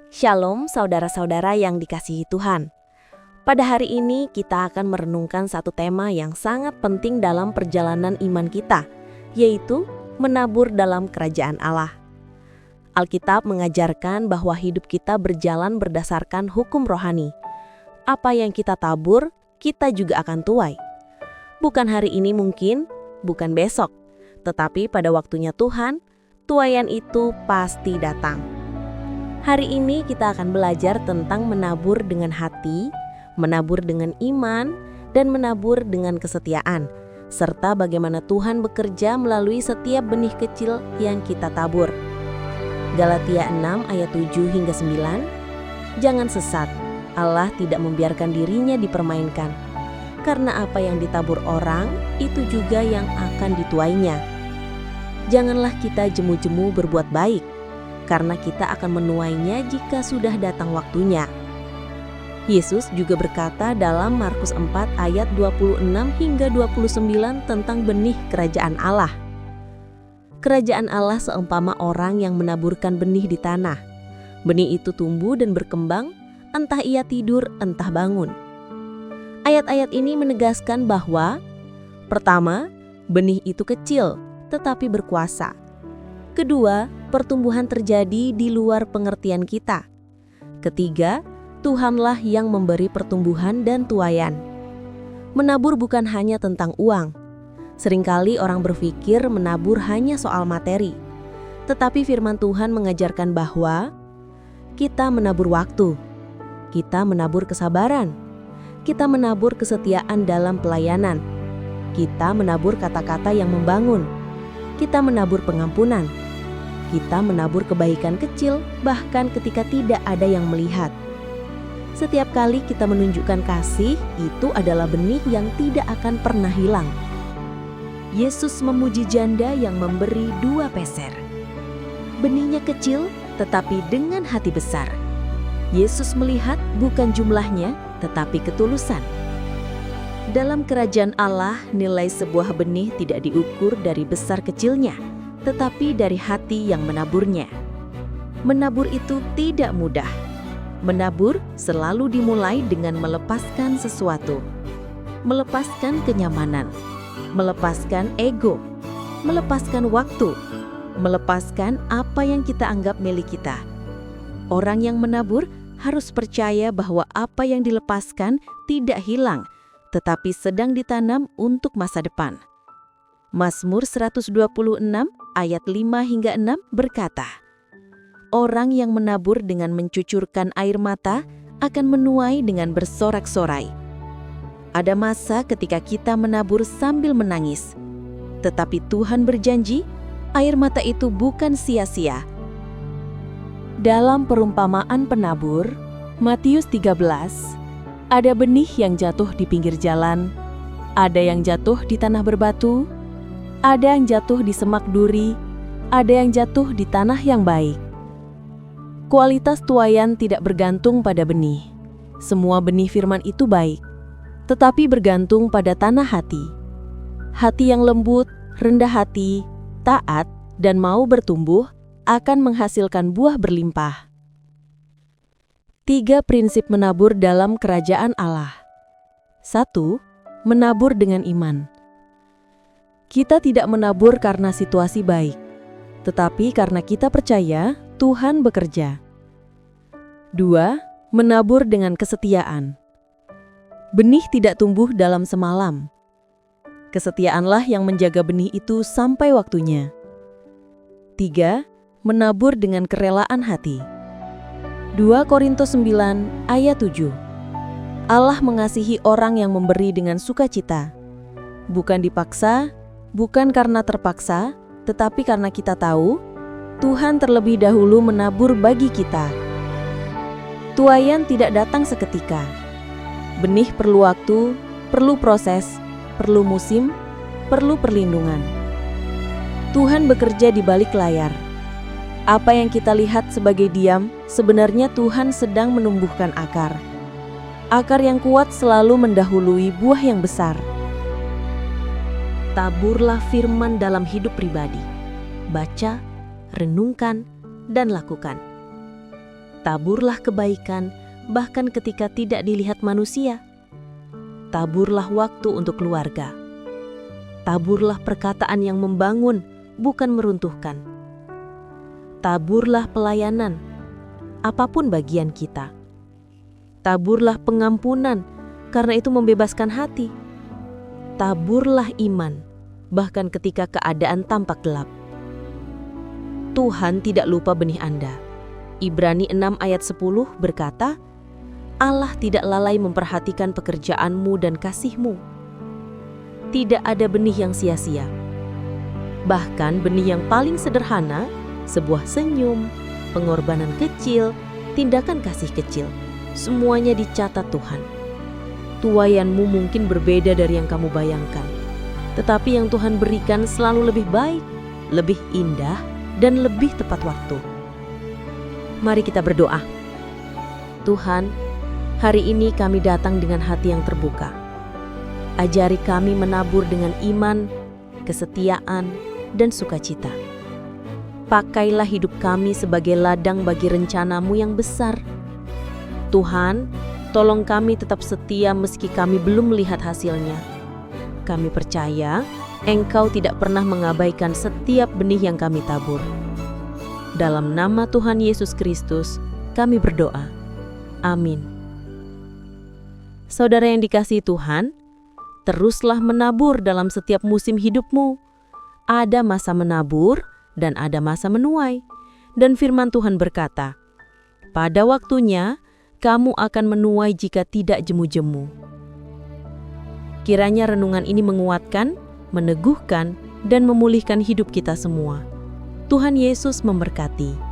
Shalom saudara-saudara yang dikasihi Tuhan. Pada hari ini kita akan merenungkan satu tema yang sangat penting dalam perjalanan iman kita, yaitu menabur dalam kerajaan Allah. Alkitab mengajarkan bahwa hidup kita berjalan berdasarkan hukum rohani. Apa yang kita tabur, kita juga akan tuai. Bukan hari ini mungkin, bukan besok, tetapi pada waktunya Tuhan, tuaian itu pasti datang. Hari ini kita akan belajar tentang menabur dengan hati, menabur dengan iman, dan menabur dengan kesetiaan, serta bagaimana Tuhan bekerja melalui setiap benih kecil yang kita tabur. Galatia 6 ayat 7 hingga 9. Jangan sesat, Allah tidak membiarkan dirinya dipermainkan. Karena apa yang ditabur orang, itu juga yang akan dituainya. Janganlah kita jemu-jemu berbuat baik, karena kita akan menuainya jika sudah datang waktunya. Yesus juga berkata dalam Markus 4 ayat 26 hingga 29 tentang benih kerajaan Allah. Kerajaan Allah seumpama orang yang menaburkan benih di tanah. Benih itu tumbuh dan berkembang, entah ia tidur, entah bangun. Ayat-ayat ini menegaskan bahwa pertama, benih itu kecil tetapi berkuasa. Kedua, pertumbuhan terjadi di luar pengertian kita. Ketiga, Tuhanlah yang memberi pertumbuhan dan tuaian. Menabur bukan hanya tentang uang. Seringkali orang berpikir menabur hanya soal materi. Tetapi firman Tuhan mengajarkan bahwa kita menabur waktu, kita menabur kesabaran, kita menabur kesetiaan dalam pelayanan, kita menabur kata-kata yang membangun, kita menabur pengampunan, kita menabur kebaikan kecil bahkan ketika tidak ada yang melihat. Setiap kali kita menunjukkan kasih, itu adalah benih yang tidak akan pernah hilang. Yesus memuji janda yang memberi 2 peser. Benihnya kecil tetapi dengan hati besar. Yesus melihat bukan jumlahnya tetapi ketulusan. Dalam kerajaan Allah, nilai sebuah benih tidak diukur dari besar kecilnya, tetapi dari hati yang menaburnya. Menabur itu tidak mudah. Menabur selalu dimulai dengan melepaskan sesuatu. Melepaskan kenyamanan, melepaskan ego, melepaskan waktu, melepaskan apa yang kita anggap milik kita. Orang yang menabur harus percaya bahwa apa yang dilepaskan tidak hilang, tetapi sedang ditanam untuk masa depan. Mazmur 126 ayat 5 hingga 6 berkata, orang yang menabur dengan mencucurkan air mata akan menuai dengan bersorak-sorai. Ada masa ketika kita menabur sambil menangis, tetapi Tuhan berjanji air mata itu bukan sia-sia. Dalam perumpamaan penabur, Matius 13, ada benih yang jatuh di pinggir jalan, ada yang jatuh di tanah berbatu, ada yang jatuh di semak duri, ada yang jatuh di tanah yang baik. Kualitas tuaian tidak bergantung pada benih. Semua benih firman itu baik, tetapi bergantung pada tanah hati. Hati yang lembut, rendah hati, taat, dan mau bertumbuh akan menghasilkan buah berlimpah. 3 prinsip menabur dalam kerajaan Allah. 1. Menabur dengan iman. Kita tidak menabur karena situasi baik, tetapi karena kita percaya Tuhan bekerja. 2. Menabur dengan kesetiaan. Benih tidak tumbuh dalam semalam. Kesetiaanlah yang menjaga benih itu sampai waktunya. 3. Menabur dengan kerelaan hati. 2 Korintus 9 ayat 7. Allah mengasihi orang yang memberi dengan sukacita, bukan dipaksa, bukan karena terpaksa, tetapi karena kita tahu Tuhan terlebih dahulu menabur bagi kita. Tuaian tidak datang seketika. Benih perlu waktu, perlu proses, perlu musim, perlu perlindungan. Tuhan bekerja di balik layar. Apa yang kita lihat sebagai diam, sebenarnya Tuhan sedang menumbuhkan akar. Akar yang kuat selalu mendahului buah yang besar. Taburlah firman dalam hidup pribadi. Baca, renungkan, dan lakukan. Taburlah kebaikan bahkan ketika tidak dilihat manusia. Taburlah waktu untuk keluarga. Taburlah perkataan yang membangun, bukan meruntuhkan. Taburlah pelayanan, apapun bagian kita. Taburlah pengampunan, karena itu membebaskan hati. Taburlah iman, bahkan ketika keadaan tampak gelap. Tuhan tidak lupa benih Anda. Ibrani 6 ayat 10 berkata, Allah tidak lalai memperhatikan pekerjaanmu dan kasihmu. Tidak ada benih yang sia-sia. Bahkan benih yang paling sederhana, sebuah senyum, pengorbanan kecil, tindakan kasih kecil, semuanya dicatat Tuhan. Tuaianmu mungkin berbeda dari yang kamu bayangkan, tetapi yang Tuhan berikan selalu lebih baik, lebih indah, dan lebih tepat waktu. Mari kita berdoa. Tuhan, hari ini kami datang dengan hati yang terbuka. Ajari kami menabur dengan iman, kesetiaan, dan sukacita. Pakailah hidup kami sebagai ladang bagi rencana-Mu yang besar. Tuhan, tolong kami tetap setia meski kami belum melihat hasilnya. Kami percaya Engkau tidak pernah mengabaikan setiap benih yang kami tabur. Dalam nama Tuhan Yesus Kristus, kami berdoa. Amin. Saudara yang dikasihi Tuhan, teruslah menabur dalam setiap musim hidupmu. Ada masa menabur dan ada masa menuai. Dan firman Tuhan berkata, pada waktunya kamu akan menuai jika tidak jemu-jemu. Kiranya renungan ini menguatkan, meneguhkan, dan memulihkan hidup kita semua. Tuhan Yesus memberkati.